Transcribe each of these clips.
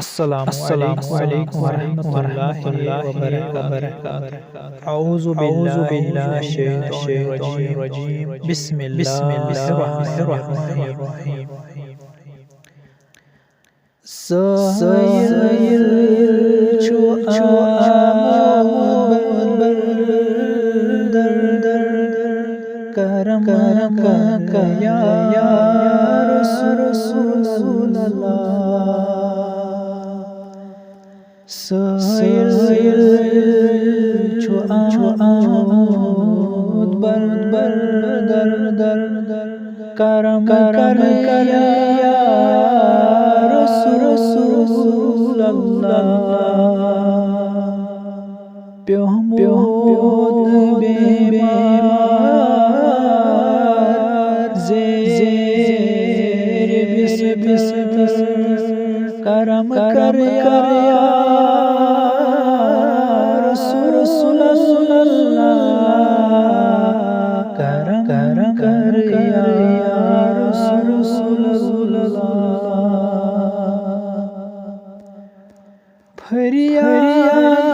अस्सलामु अलैकुम वरहमतुल्लाहि वबरकातुहू। औज़ु बिल्लाहि मिनश शैतानिर रजीम। बिस्मिल्लाहिर रहमानिर रहीम। साइल छु आमोद दर करम या रसूलल्लाह। साइल छु आमोद दर करम या रसूलल्लाह। प्योमोद बेमार ज़ेर बिस्मिल्लाह करम या रसूलल्लाह। करम या रसूलल्लाह। फरियाद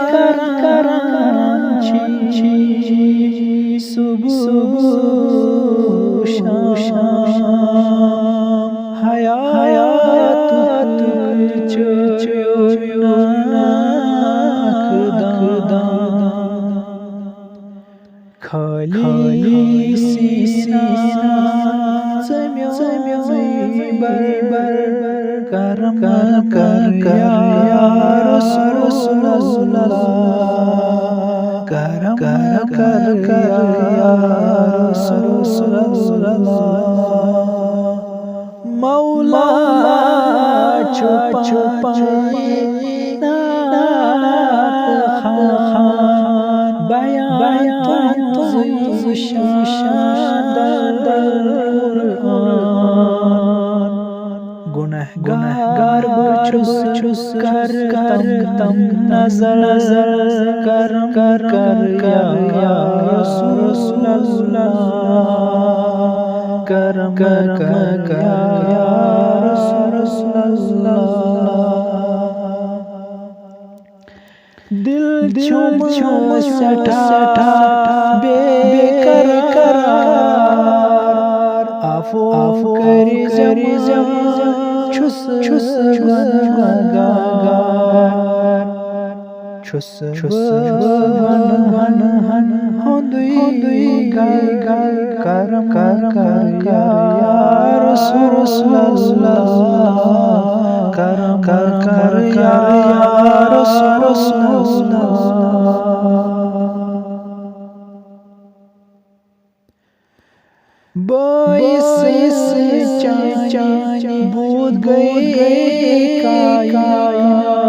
करांची सुबह शाम हयात खाली सीना बर करम या रसूलल्लाह। करम या रसूलल्लाह। मौला छुपाए खान बयान तो शान गुनहगार बचुस कर तम नजर कर या रसूलल्लाह। करम या रसूलल्लाह। दिल झुम सटा बेकरार आफो करी जम छुस वन होंदुई गाल करम या रसूलल्लाह। करम या रसूलल्लाह। बाईस चांद बूझ गए कायनात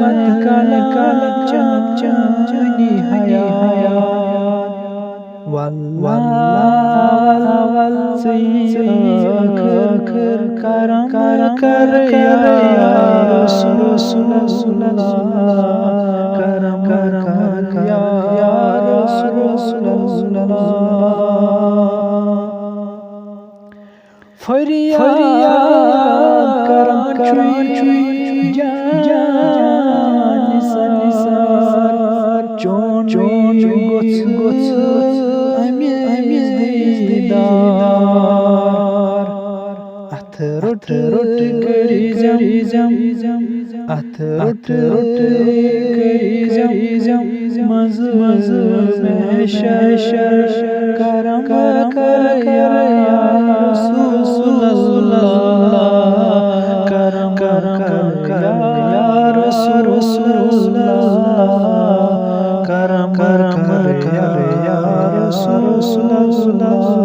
मत कल चांदनी हयात वल्लाह आखिर करम या रसूलल्लाह। करम या रसूलल्लाह। फरियाद करांची जान निसार चोन गोts अमिz दीदार अथ रोट करी जम अथ रोट करी जम मज में शर करम या रसूलल्लाह। करम या रसूलल्लाह। करम या रसूलल्लाह।